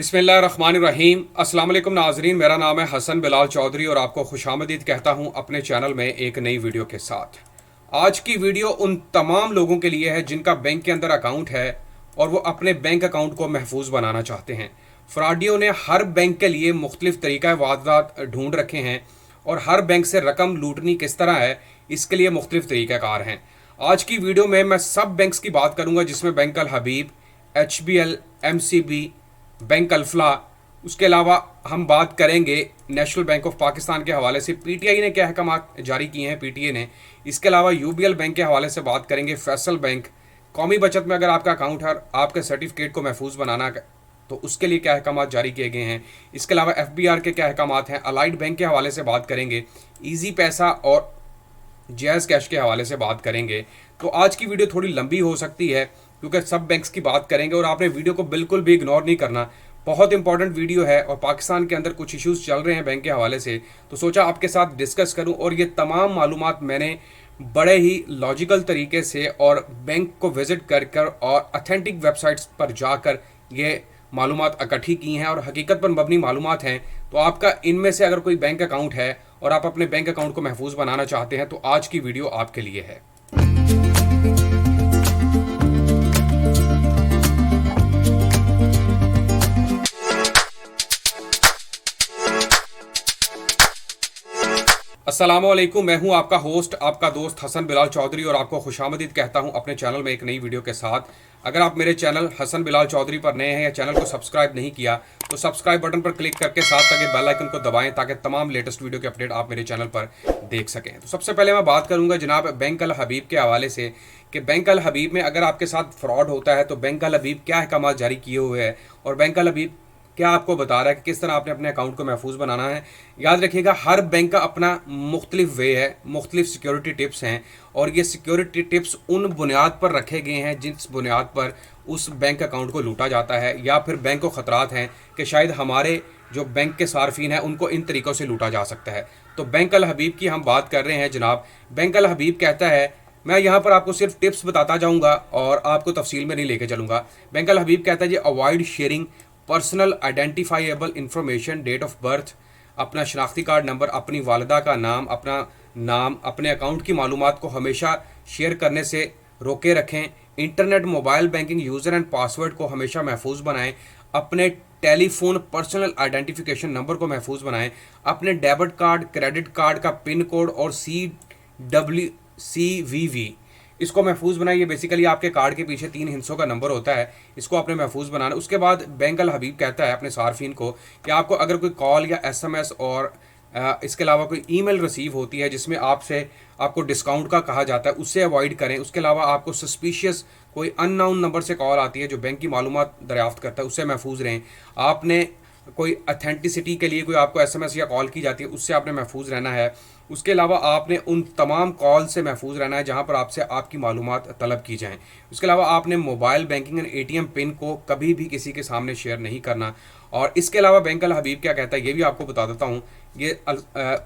बिस्मिल्लाहिर्रहमानिर्रहीम। अस्सलाम वालेकुम नाज़रीन, मेरा नाम है हसन बिलाल चौधरी और आपको खुशामदीद कहता हूं अपने चैनल में एक नई वीडियो के साथ। आज की वीडियो उन तमाम लोगों के लिए है जिनका बैंक के अंदर अकाउंट है और वो अपने बैंक अकाउंट को महफूज बनाना चाहते हैं। फ्रॉडियों ने हर बैंक के लिए मुख्तलिफ तरीक़ा वारदात ढूंढ रखे हैं और हर बैंक से रकम लूटनी किस तरह है इसके लिए मुख्तलिफ तरीक़ाकार हैं। आज की वीडियो में मैं सब बैंक्स की बात करूँगा जिसमें बैंक अल हबीब, HBL, MCB, बैंक अल्फला, उसके अलावा हम बात करेंगे नेशनल बैंक ऑफ पाकिस्तान के हवाले से PTI ने क्या अहकाम जारी किए हैं PTA ने। इसके अलावा UBL बैंक के हवाले से बात करेंगे, फैसल बैंक, कौमी बचत में अगर आपका अकाउंट है, आपके सर्टिफिकेट को महफूज बनाना तो उसके लिए क्या अहकाम जारी किए गए हैं। इसके अलावा FBR के क्या अहकाम हैं, अलाइड बैंक के हवाले से बात करेंगे, ईजी पैसा और जायज़ कैश के हवाले से बात करेंगे। तो आज की वीडियो थोड़ी लंबी हो सकती है क्योंकि सब बैंक्स की बात करेंगे और आपने वीडियो को बिल्कुल भी इग्नोर नहीं करना। बहुत इंपॉर्टेंट वीडियो है और पाकिस्तान के अंदर कुछ इश्यूज चल रहे हैं बैंक के हवाले से, तो सोचा आपके साथ डिस्कस करूं। और ये तमाम मालूमात मैंने बड़े ही लॉजिकल तरीके से और बैंक को विज़िट कर कर और अथेंटिक वेबसाइट्स पर जाकर ये मालूमात इकट्ठी की हैं और हकीकत पर मबनी मालूमात हैं। तो आपका इनमें से अगर कोई बैंक अकाउंट है और आप अपने बैंक अकाउंट को महफूज बनाना चाहते हैं तो आज की वीडियो आपके लिए है। अस्सलामुअलैकुम, मैं हूं आपका होस्ट, आपका दोस्त हसन बिलाल चौधरी और आपको खुशामदीद कहता हूं अपने चैनल में एक नई वीडियो के साथ। अगर आप मेरे चैनल हसन बिलाल चौधरी पर नए हैं या चैनल को सब्सक्राइब नहीं किया तो सब्सक्राइब बटन पर क्लिक करके साथ लगे बेल आइकन को दबाएं ताकि तमाम लेटेस्ट वीडियो के अपडेट आप मेरे चैनल पर देख सकें। तो सबसे पहले मैं बात करूंगा जनाब बैंक अल हबीब के हवाले से कि बैंक अल हबीब में अगर आपके साथ फ्रॉड होता है तो बैंक अल हबीब क्या अहकाम जारी किए हुए हैं और बैंक अल हबीब क्या आपको बता रहा है कि किस तरह आपने अपने अकाउंट को महफूज बनाना है। याद रखिएगा, हर बैंक का अपना मुख्तलिफ वे है, मुख्तलिफ सिक्योरिटी टिप्स हैं और ये सिक्योरिटी टिप्स उन बुनियाद पर रखे गए हैं जिस बुनियाद पर उस बैंक अकाउंट को लूटा जाता है या फिर बैंक को ख़तरात हैं कि शायद हमारे जो बैंक के सार्फिन हैं उनको इन तरीक़ों से लूटा जा सकता है। तो बैंक अल हबीब की हम बात कर रहे हैं जनाब। बैंक अल हबीब कहता है, मैं यहाँ पर आपको सिर्फ टिप्स बताता जाऊँगा और आपको तफसील में नहीं लेके चलूँगा। बैंक अल हबीब कहता है जी, avoid sharing personal identifiable information, date of birth, अपना शनाख्ती कार्ड नंबर, अपनी वालदा का नाम, अपना नाम, अपने अकाउंट की मालूमात को हमेशा शेयर करने से रोके रखें। Internet, mobile banking user and password को हमेशा महफूज बनाएं। अपने टेलीफोन पर्सनल आइडेंटिफिकेशन नंबर को महफूज बनाएं। अपने डेबिट कार्ड, क्रेडिट कार्ड का पिन कोड और CWCVV इसको महफूज बनाए। ये बेसिकली आपके कार्ड के पीछे 3 हिस्सों का नंबर होता है, इसको आपने महफूज बनाना। उसके बाद बैंक अल हबीब कहता है अपने सार्फिन को कि आपको अगर कोई कॉल या SMS और इसके अलावा कोई ईमेल रिसीव होती है जिसमें आपको डिस्काउंट का कहा जाता है, उससे अवॉइड करें। उसके अलावा आपको सस्पिशियस कोई अननोन नंबर से कॉल आती है जो बैंक की मालूमात दरियाफ्त करता है, उससे महफूज रहें। आपने कोई अथेंटिसिटी के लिए कोई आपको SMS या कॉल की जाती है, उससे आपने महफूज रहना है। उसके अलावा आपने उन तमाम कॉल से महफूज रहना है जहां पर आपसे आपकी मालूमात तलब की जाएं। उसके अलावा आपने mobile banking and ATM pin को कभी भी किसी के सामने शेयर नहीं करना। और इसके अलावा बैंक अल हबीब क्या कहता है ये भी आपको बता देता हूँ।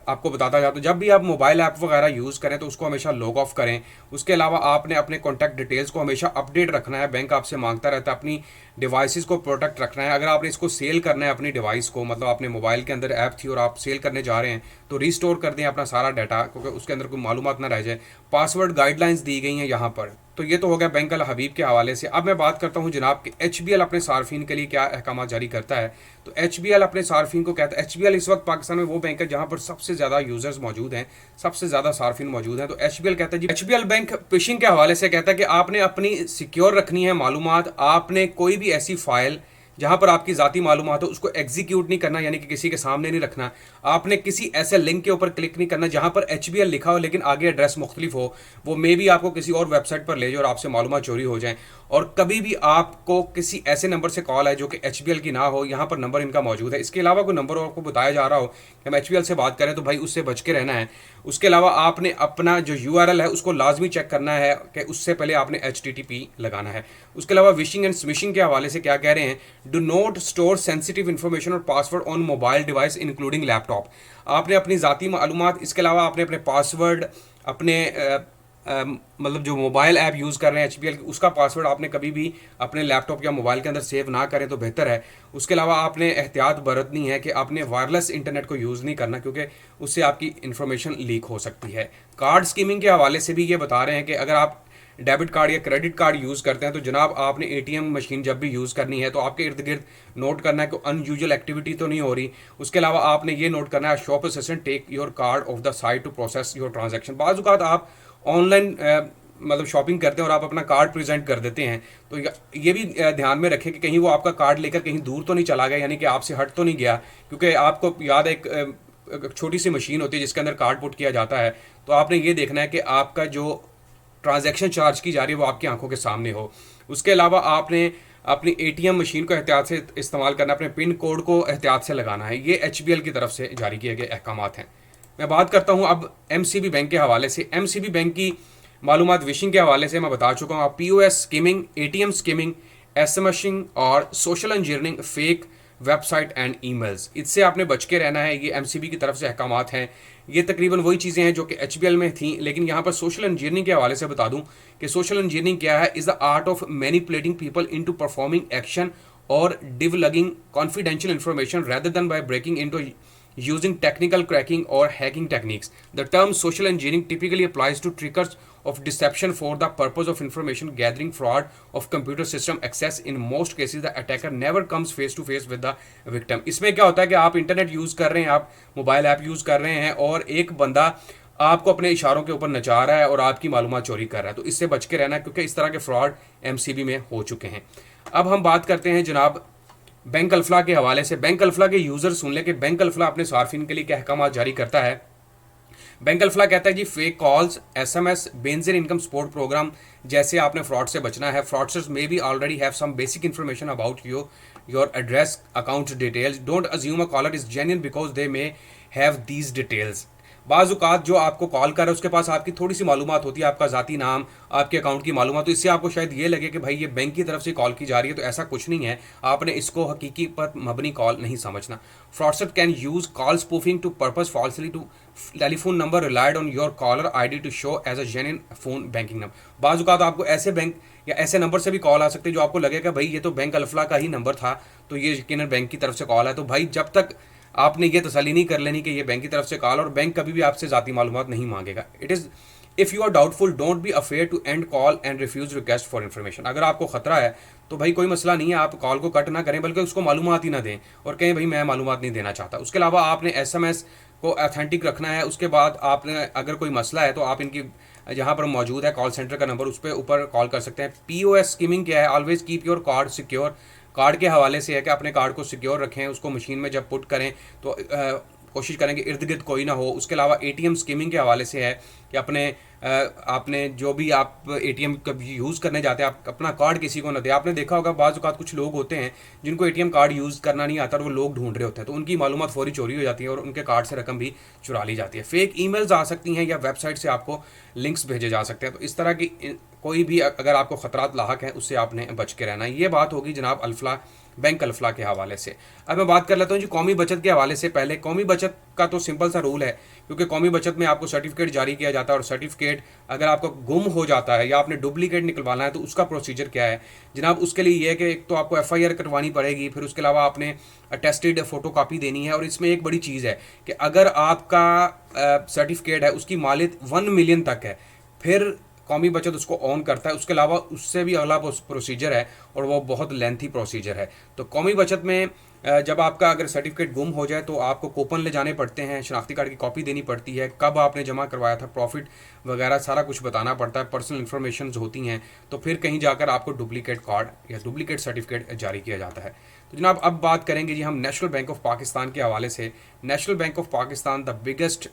आपको बताता जाता हूँ, जब भी आप मोबाइल ऐप वगैरह यूज़ करें तो उसको हमेशा लॉग ऑफ करें। उसके अलावा आपने अपने कॉन्टैक्ट डिटेल्स को हमेशा अपडेट रखना है, बैंक आपसे मांगता रहता है। अपनी डिवाइसेस को प्रोटेक्ट रखना है। अगर आपने इसको सेल करना है अपनी डिवाइस को, मतलब आपने मोबाइल के अंदर ऐप थी और आप सेल करने जा रहे हैं तो रिस्टोर कर दें अपना सारा डाटा क्योंकि उसके अंदर कोई मालूमात ना रह जाए। पासवर्ड गाइडलाइंस दी गई हैं यहाँ पर। तो ये तो हो गया बैंक अल हबीब के हवाले से। अब मैं बात करता हूँ जनाब कि HBL अपने सार्फिन के लिए क्या अहकाम जारी करता है। तो HBL अपने सार्फिन को कहता है, HBL इस वक्त पाकिस्तान में वो बैंक है जहाँ पर सबसे ज़्यादा यूज़र्स मौजूद हैं, सबसे ज़्यादा सार्फिन मौजूद हैं। तो HBL कहता है जी, HBL बैंक फिशिंग के हवाले से कहता है कि आपने अपनी सिक्योर रखनी है मालूमात। आपने कोई भी ऐसी फाइल जहाँ पर आपकी ज़ाती मालूमात हो उसको एग्जीक्यूट नहीं करना, यानी कि किसी के सामने नहीं रखना। आपने किसी ऐसे लिंक के ऊपर क्लिक नहीं करना जहाँ पर HBL लिखा हो लेकिन आगे एड्रेस मुख्तलिफ हो, वो मे भी आपको किसी और वेबसाइट पर ले जाए और आपसे मालूमात चोरी हो जाए। और कभी भी आपको किसी ऐसे नंबर से कॉल है जो कि HBL की ना हो, यहाँ पर नंबर इनका मौजूद है। इसके अलावा कोई नंबर आपको बताया जा रहा हो कि हम HBL से बात करें तो भाई उससे बच के रहना है। उसके अलावा आपने अपना जो URL है उसको लाजमी चेक करना है कि उससे पहले आपने HTTP लगाना है। उसके अलावा विशिंग एंड स्मिशिंग के हवाले से क्या कह रहे हैं, do not store sensitive information और password on mobile device including laptop. आपने अपनी ज़ाती मालूमात, इसके अलावा आपने अपने पासवर्ड, अपने मतलब जो मोबाइल ऐप यूज़ कर रहे हैं HBL की, उसका पासवर्ड आपने कभी भी अपने लैपटॉप या मोबाइल के अंदर सेव ना करें तो बेहतर है। उसके अलावा आपने एहतियात बरतनी है कि आपने वायरलेस इंटरनेट को यूज़ नहीं करना, क्योंकि उससे आपकी इन्फॉर्मेशन लीक हो सकती है। कार्ड स्कीमिंग के हवाले से भी ये बता रहे हैं कि अगर आप डेबिट कार्ड या क्रेडिट कार्ड यूज़ करते हैं तो जनाब आपने ATM मशीन जब भी यूज़ करनी है तो आपके इर्द गिर्द नोट करना है कि अनयूजुअल एक्टिविटी तो नहीं हो रही। उसके अलावा आपने ये नोट करना है shop assistant take your card off the sight to process your transaction. बाज़ औक़ात आप ऑनलाइन मतलब शॉपिंग करते हैं और आप अपना कार्ड प्रेजेंट कर देते हैं, तो ये भी ध्यान में रखें कि कहीं वो आपका कार्ड लेकर कहीं दूर तो नहीं चला गया, यानी कि आपसे हट तो नहीं गया। क्योंकि आपको याद है एक छोटी सी मशीन होती है जिसके अंदर कार्ड पुट किया जाता है, तो आपने ये देखना है कि आपका जो ट्रांजैक्शन चार्ज की जा रही है वो आपकी आंखों के सामने हो। उसके अलावा आपने अपनी ATM मशीन को एहतियात से इस्तेमाल करना, अपने पिन कोड को एहतियात से लगाना है। ये HBL की तरफ से जारी किए गए अहकामात हैं। मैं बात करता हूँ अब MCB बैंक के हवाले से। MCB बैंक की मालूमात विशिंग के हवाले से मैं बता चुका हूँ। आप POS skimming, ATM skimming, SMSing और social engineering, fake website and emails, इससे आपने बच के रहना है। ये MCB की तरफ से अहकामात हैं। ये तकरीबन वही चीज़ें हैं जो कि HBL में थी, लेकिन यहाँ पर सोशल इंजीनियरिंग के हवाले से बता दूं कि सोशल इंजीनियरिंग क्या है। Is the art of manipulating people into performing action और divulging confidential information rather than by breaking into using technical cracking or hacking techniques. The term social engineering typically applies to triggers of deception for the purpose of information gathering, fraud of computer system access. In most cases the attacker never comes face to face with the victim. इसमें क्या होता है कि आप internet use कर रहे हैं, आप मोबाइल ऐप यूज़ कर रहे हैं और एक बंदा आपको अपने इशारों के ऊपर नचा रहा है और आपकी मालूमात चोरी कर रहा है। तो इससे बच के रहना है, क्योंकि इस तरह के फ्रॉड MCB में हो चुके हैं। अब हम बात करते हैं जनाब बैंक अल्फला के हवाले से। बैंक अल्फला के यूज़र सुन ले कि बैंक अल्फला अपने सार्फिन के लिए क्या अहकाम जारी करता है। बैंक अल्फला कहता है जी, fake calls, SMS, Benazir income support programme जैसे आपने फ्रॉड से बचना है। Fraudsters may be already have some basic information about your address, account details. Don't assume a caller is genuine because they may have these details. बाज़ औक़ात जो आपको call कर रहा है उसके पास आपकी थोड़ी सी मालूमात होती है, आपका ज़ाती नाम, आपके अकाउंट की मालूमात, तो इससे आपको शायद ये लगे कि भाई ये बैंक की तरफ से कॉल की जा रही है, तो ऐसा कुछ नहीं है। आपने इसको हकीकी पर मबनी कॉल नहीं समझना। Fraudster can use call spoofing to purpose falsely to telephone number relied on your caller ID to show as a genuine phone banking number. बाज़ औक़ात आपको ऐसे बैंक या ऐसे नंबर से भी कॉल आ सकते हैं जो आपको लगेगा भाई ये तो बैंक अल्फला का ही नंबर था, तो ये यकीनन बैंक की तरफ से कॉल है। तो भाई जब तक आपने ये तसल्ली नहीं कर लेनी कि ये बैंक की तरफ से कॉल, और बैंक कभी भी आपसे ज़ाती मालूमात नहीं मांगेगा। It is if you are doubtful don't be afraid to end call and refuse request for information. अगर आपको खतरा है तो भाई कोई मसला नहीं है, आप कॉल को कट ना करें बल्कि उसको मालूमात ही ना दें और कहें भाई मैं मालूमात नहीं देना चाहता। उसके अलावा आपने SMS को ऑथेंटिक रखना है। उसके बाद आपने अगर कोई मसला है तो आप इनकी जहाँ पर मौजूद है कॉल सेंटर का नंबर, उस पर ऊपर कॉल कर सकते हैं। POS स्कीमिंग क्या है? Always keep your card secure. Card के हवाले से है कि अपने कार्ड को सिक्योर रखें, उसको मशीन में जब पुट करें तो कोशिश करें कि इर्द गिर्द कोई ना हो। उसके अलावा ATM स्कीमिंग के हवाले से है कि आपने जो भी आप ATM कभी यूज़ करने जाते हैं आप अपना कार्ड किसी को ना दें। आपने देखा होगा बाज़ औक़ात कुछ लोग होते हैं जिनको ATM कार्ड यूज़ करना नहीं आता और वो लोग ढूंढ रहे होते हैं, तो उनकी मालूमात फौरी चोरी हो जाती है और उनके कार्ड से रकम भी चुरा ली जाती है। फेक ईमेल्स आ सकती हैं या वेबसाइट से आपको लिंक्स भेजे जा सकते हैं। तो इस तरह की कोई भी अगर आपको ख़तरात लाहक हैं उससे आपने बच के रहना है। ये बात होगी जनाब अल्फला, बैंक अल्फला के हवाले से। अब मैं बात कर लेता हूँ जी कौमी बचत के हवाले से। पहले कौमी बचत का तो सिंपल सा रूल है, क्योंकि कौमी बचत में आपको सर्टिफिकेट जारी किया जाता है और सर्टिफिकेट अगर आपको गुम हो जाता है या आपने डुप्लीकेट निकलवाना है तो उसका प्रोसीजर क्या है जनाब। उसके लिए ये है कि एक तो आपको FIR करवानी पड़ेगी, फिर उसके अलावा आपने अटेस्टेड फोटो कापी देनी है। और इसमें एक बड़ी चीज़ है कि अगर आपका सर्टिफिकेट है उसकी मालियत 1 मिलियन तक है फिर कौमी बचत उसको ऑन करता है। उसके अलावा उससे भी अगला प्रोसीजर है और वो बहुत लेंथी प्रोसीजर है। तो कौमी बचत में जब आपका अगर सर्टिफिकेट गुम हो जाए तो आपको कूपन ले जाने पड़ते हैं, शनाख्ती कार्ड की कॉपी देनी पड़ती है, कब आपने जमा करवाया था, प्रॉफिट वगैरह सारा कुछ बताना पड़ता है, पर्सनल इन्फॉर्मेशन होती हैं, तो फिर कहीं जाकर आपको डुप्लीकेट कार्ड या डुप्लीकेट सर्टिफिकेट जारी किया जाता है। तो जनाब अब बात करेंगे जी हम नेशनल बैंक ऑफ पाकिस्तान के हवाले से। National bank of Pakistan the biggest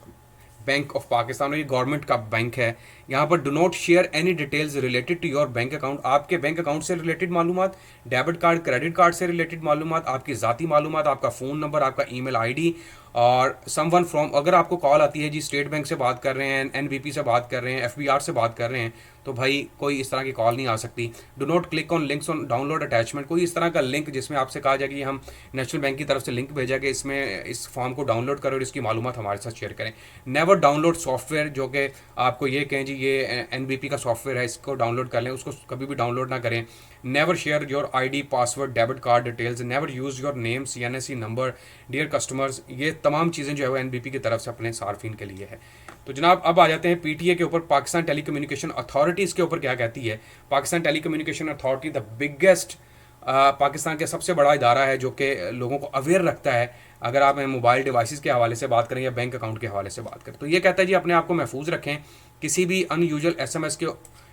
bank of Pakistan, ये गवर्नमेंट का बैंक है। यहाँ पर do not share any details related to your bank account. आपके बैंक अकाउंट से रिलेटेड मालूमात, डेबिट कार्ड क्रेडिट कार्ड से रिलेटेड मालूमात, आपकी ज़ाती मालूमात, आपका फ़ोन नंबर, आपका ईमेल ID और समवन फ्रॉम, अगर आपको कॉल आती है जी स्टेट बैंक से बात कर रहे हैं, NBP से बात कर रहे हैं, FBR से बात कर रहे हैं, तो भाई कोई इस तरह की कॉल नहीं आ सकती। Do not click on links on download attachment. कोई इस तरह का लिंक जिसमें आपसे कहा जाए कि हम नेशनल बैंक की तरफ से लिंक भेजा कि इसमें इस फॉर्म को डाउनलोड करें और इसकी मालूमात हमारे साथ शेयर करें। नेवर डाउनलोड सॉफ्टवेयर जो कि आपको ये कहें जी ये NBP का सॉफ्टवेयर है, इसको डाउनलोड कर लें, उसको कभी भी डाउनलोड ना करें। Never share your ID, password, debit card details, never use your name, CNSE number, dear customers. ये तमाम चीज़ें जो है वो NBP की तरफ से अपने सार्फिन के लिए है। तो जनाब अब आ जाते हैं PTA के ऊपर, पाकिस्तान टेलीकम्युनिकेशन अथॉरिटी इसके ऊपर क्या कहती है। Pakistan telecommunication authority the biggest Pakistan का सबसे बड़ा इदारा है जो कि लोगों को अवेयर रखता है। अगर आप मोबाइल डिवाइसेस के हवाले से बात करें या बैंक अकाउंट के हवाले से बात करें, तो ये कहता है जी अपने आप को महफूज रखें, किसी भी अनयूजुअल SMS के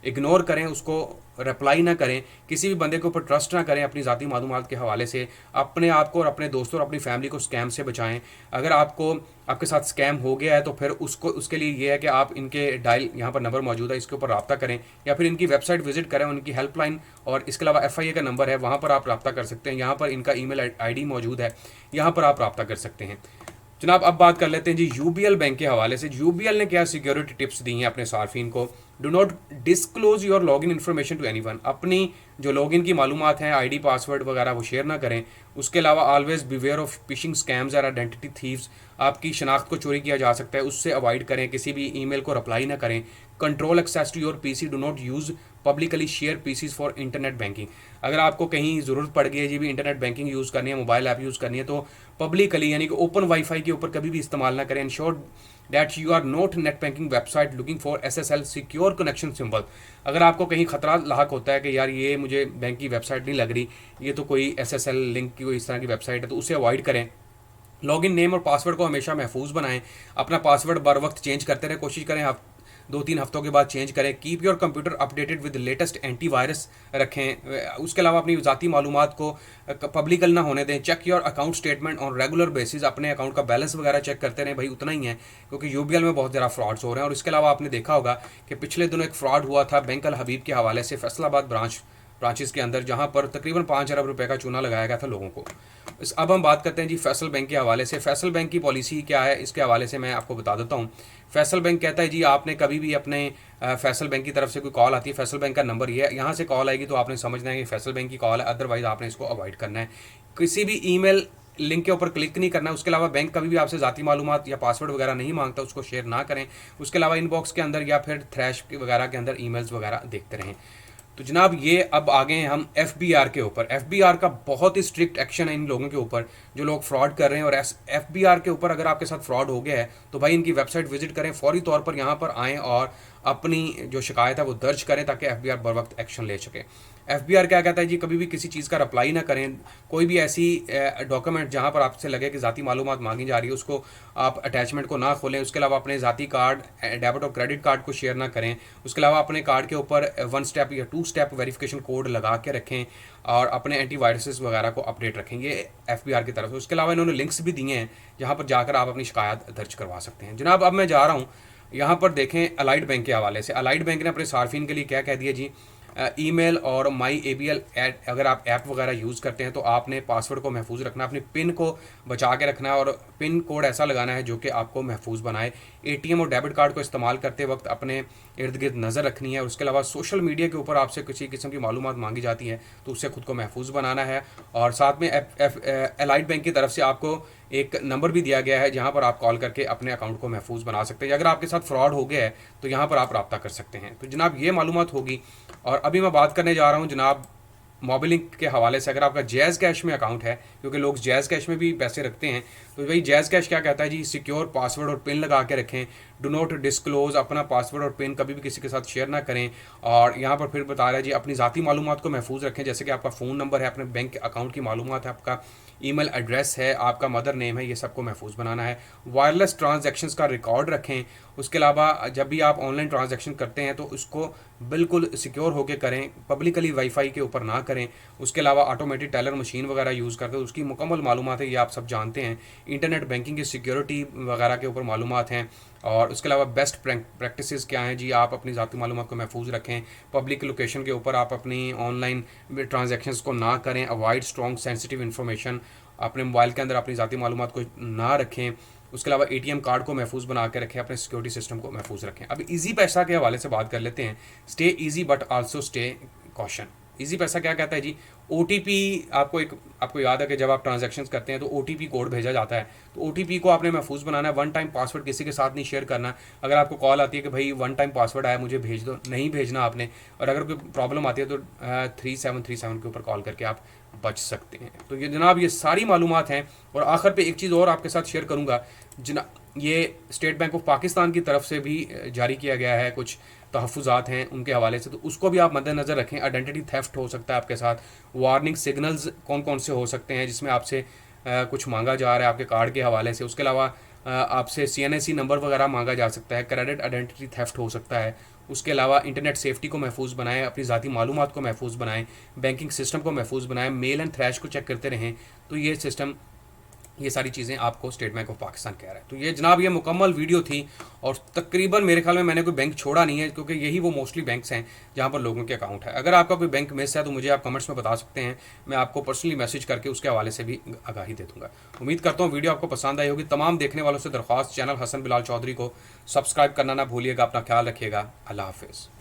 इग्नोर करें, उसको रिप्लाई ना करें, किसी भी बंदे के ऊपर ट्रस्ट ना करें अपनी ज़ाती मालूमात के हवाले से। अपने आप को और अपने दोस्तों और अपनी फैमिली को स्कैम से बचाएं। अगर आपके साथ स्कैम हो गया है तो फिर उसके लिए ये है कि आप इनके डायल यहाँ पर नंबर मौजूद है, इसके ऊपर रब्ता करें या फिर इनकी वेबसाइट विजिट करें, उनकी हेल्पलाइन और इसके अलावा FIA का नंबर है, वहाँ पर आप रब्ता कर सकते हैं। यहाँ पर इनका ईमेल ID मौजूद है, यहाँ पर आप रब्ता कर सकते हैं। जनाब अब बात कर लेते हैं जी UBL बैंक के हवाले से। UBL ने क्या सिक्योरिटी टिप्स दी हैं अपने सार्फिन को। Do not disclose your login information to anyone. अपनी जो लॉगिन की मालूमात हैं, ID, पासवर्ड वगैरह वो शेयर ना करें। उसके अलावा always beware of fishing scams और आइडेंटिटी थीव्स। आपकी शनाख्त को चोरी किया जा सकता है, उससे अवॉइड करें। किसी भी ईमेल को रिप्लाई ना करें। Control access to your PC, do not use publicly shared PCs for internet banking. अगर आपको कहीं ज़रूरत पड़ गई है जी भी इंटरनेट बैंकिंग यूज़ करनी है, मोबाइल ऐप यूज़ करनी है, तो पब्लिकली यानी कि ओपन वाईफाई के ऊपर कभी भी इस्तेमाल ना करें। Ensure that you are not net banking website looking for SSL secure connection symbol. अगर आपको कहीं खतरा लाक होता है कि यार ये मुझे बैंक की वेबसाइट नहीं लग रही, ये तो कोई SSL लिंक की कोई इस तरह की वेबसाइट है, तो उसे अवॉइड करें। लॉगिन नेम और पासवर्ड को हमेशा महफूज बनाएं। अपना पासवर्ड बर वक्त चेंज करते रहें, कोशिश करें आप 2-3 हफ्तों के बाद चेंज करें। Keep your computer updated with latest antivirus रखें। उसके अलावा अपनी ज़ाती मालूमात को पब्लिकल ना होने दें। Check your account statement on regular basis. अपने अकाउंट का बैलेंस वगैरह चेक करते रहें, भाई उतना ही है, क्योंकि UBL में बहुत ज़्यादा फ्रॉड्स हो रहे हैं। और इसके अलावा आपने देखा होगा कि पिछले दिनों एक फ्रॉड हुआ था बैंक अल हबीब के हवाले से फैसलाबाद ब्रांचेस के अंदर, जहां पर तकरीबन 5 अरब रुपए का चूना लगाया गया था लोगों को। अब हम बात करते हैं जी फैसल बैंक के हवाले से। फैसल बैंक की पॉलिसी क्या है, इसके हवाले से मैं आपको बता देता हूँ। फैसल बैंक कहता है जी आपने कभी भी अपने फैसल बैंक की तरफ से कोई कॉल आती है, फैसल बैंक का नंबर ये है, यहाँ से कॉल आएगी तो आपने समझना है कि फैसल बैंक की कॉल है, अदरवाइज आपने इसको अवॉइड करना है। किसी भी ईमेल लिंक के ऊपर क्लिक नहीं करना। उसके अलावा बैंक कभी भी आपसे ज़ाती मालूमात या पासवर्ड वगैरह नहीं मांगता, उसको शेयर ना करें। उसके अलावा इनबॉक्स के अंदर या फिर थ्रैश वगैरह के अंदर ईमेल्स वगैरह देखते रहें। तो जनाब ये अब आ गए हैं हम FBR के ऊपर। FBR का बहुत ही स्ट्रिक्ट एक्शन है इन लोगों के ऊपर जो लोग फ्रॉड कर रहे हैं। और FBR के ऊपर अगर आपके साथ फ्रॉड हो गया है तो भाई इनकी वेबसाइट विजिट करें, फौरी तौर पर यहाँ पर आएँ और अपनी जो शिकायत है वो दर्ज करें ताकि FBR बर वक्त एक्शन ले सके। FBR क्या कहता है जी, कभी भी किसी चीज़ का रिप्लाई ना करें। कोई भी ऐसी डॉक्यूमेंट जहाँ पर आपसे लगे कि ज़ाती मालूमात मांगी जा रही है उसको आप अटैचमेंट को ना खोलें। उसके अलावा अपने ज़ाती कार्ड, डेबिट और क्रेडिट कार्ड को शेयर ना करें। उसके अलावा अपने कार्ड के ऊपर 1 स्टेप या 2 स्टेप वेरिफिकेशन कोड लगा के रखें और अपने एंटीवायरसेस वगैरह को अपडेट रखें, ये FBR की तरफ से। उसके अलावा इन्होंने लिंक्स भी दिए हैं जहाँ पर जाकर आप अपनी शिकायत दर्ज करवा सकते हैं। जनाब अब मैं जा रहा हूँ, यहाँ पर देखें अलाइड बैंक के हवाले से। अलाइड बैंक ने अपने सार्फिन के लिए क्या कह दिया जी, ईमेल और माई ABL अगर आप ऐप वगैरह यूज़ करते हैं तो आपने पासवर्ड को महफूज रखना, अपने पिन को बचा के रखना है और पिन कोड ऐसा लगाना है जो कि आपको महफूज बनाए। ATM और डेबिट कार्ड को इस्तेमाल करते वक्त अपने इर्द गिर्द नज़र रखनी है। और उसके अलावा सोशल मीडिया के ऊपर आपसे किसी किस्म की मालूमात मांगी जाती है तो उससे खुद को महफूज बनाना है। और साथ में अलाइड बैंक की तरफ से आपको एक नंबर भी दिया गया है जहां पर आप कॉल करके अपने अकाउंट को महफूज बना सकते हैं। अगर आपके साथ फ्रॉड हो गया है तो यहाँ पर आप रब्ता कर सकते हैं। तो जनाब ये मालूमात होगी। और अभी मैं बात करने जा रहा हूँ जनाब मोबिलिंक के हवाले से। अगर आपका जैज़ कैश में अकाउंट है, क्योंकि लोग जैज़ कैश में भी पैसे रखते हैं, तो भाई जैज़ कैश क्या कहता है जी, सिक्योर पासवर्ड और पिन लगा के रखें। डू नॉट डिस्क्लोज, अपना पासवर्ड और पिन कभी भी किसी के साथ शेयर ना करें। और यहाँ पर फिर बता रहा है जी अपनी ज़ाती मालूमात को महफूज रखें, जैसे कि आपका फ़ोन नंबर है, अपने बैंक अकाउंट की मालूमात है, आपका ईमेल एड्रेस है, आपका मदर नेम है, ये सबको महफूज बनाना है। वायरलेस ट्रांजैक्शंस का रिकॉर्ड रखें। उसके अलावा जब भी आप ऑनलाइन ट्रांजैक्शन करते हैं तो उसको बिल्कुल सिक्योर होकर करें, पब्लिकली वाईफाई के ऊपर ना करें। उसके अलावा ऑटोमेटिक टेलर मशीन वगैरह यूज़ करते हैं, उसकी मुकम्मल मालूमात है, ये आप सब जानते हैं। इंटरनेट बैंकिंग की सिक्योरिटी वगैरह के ऊपर मालूमात हैं। और उसके अलावा बेस्ट प्रैक्टिसेस क्या हैं जी, आप अपनी ज़ाती मालूमात को महफूज रखें। पब्लिक लोकेशन के ऊपर आप अपनी ऑनलाइन ट्रांजैक्शंस को ना करें। अवॉइड स्ट्रॉन्ग सेंसिटिव इन्फॉर्मेशन, अपने मोबाइल के अंदर अपनी ज़ाती मालूमात को ना रखें। उसके अलावा ATM कार्ड को महफूज बना के रखें, अपने सिक्योरिटी सिस्टम को महफूज रखें। अब ईजी पैसा के हवाले से बात कर लेते हैं। Stay easy but also stay caution. Easy पैसा क्या कहता है जी, OTP आपको याद है कि जब आप ट्रांजैक्शंस करते हैं तो OTP कोड भेजा जाता है, तो OTP को आपने महफूज बनाना है। वन टाइम पासवर्ड किसी के साथ नहीं शेयर करना। अगर आपको कॉल आती है कि भाई वन टाइम पासवर्ड आया मुझे भेज दो, नहीं भेजना आपने। और अगर कोई प्रॉब्लम आती है तो 3737 के ऊपर कॉल करके आप बच सकते हैं। तो ये जनाब ये सारी मालूमात हैं। और आखिर पे एक चीज़ और आपके साथ शेयर करूँगा जना, ये स्टेट बैंक ऑफ पाकिस्तान की तरफ से भी जारी किया गया है कुछ तहफ़्फ़ुज़ात हैं उनके हवाले से, तो उसको भी आप मद्देनज़र रखें। आइडेंटिटी थेफ्ट हो सकता है आपके साथ, वार्निंग सिग्नल्स कौन कौन से हो सकते हैं जिसमें आपसे कुछ मांगा जा रहा है आपके कार्ड के हवाले से। उसके अलावा आपसे CNSE नंबर वगैरह मांगा जा सकता है, क्रेडिट आइडेंटिटी थेफ्ट हो सकता है। उसके अलावा इंटरनेट सेफ्टी को महफूज बनाएं, अपनी ज़ाती मालूमात को महफूज बनाएं, बैंकिंग सिस्टम को महफूज बनाएं, मेल एंड थ्रैश को चेक करते रहें। तो ये सिस्टम, ये सारी चीज़ें आपको स्टेट बैंक ऑफ पाकिस्तान कह रहा है। तो ये जनाब ये मुकम्मल वीडियो थी। और तकरीबन मेरे ख्याल में मैंने कोई बैंक छोड़ा नहीं है, क्योंकि यही वो मोस्टली बैंक्स हैं जहाँ पर लोगों के अकाउंट है। अगर आपका कोई बैंक मिस है तो मुझे आप कमेंट्स में बता सकते हैं, मैं आपको पर्सनली मैसेज करके उसके हवाले से भी आगाही दे दूँगा। उम्मीद करता हूँ वीडियो आपको पसंद आई होगी। तमाम देखने वालों से दरख्वास्त, चैनल हसन बिलाल चौधरी को सब्सक्राइब करना ना भूलिएगा। अपना ख्याल रखिएगा। अल्लाह हाफिज़।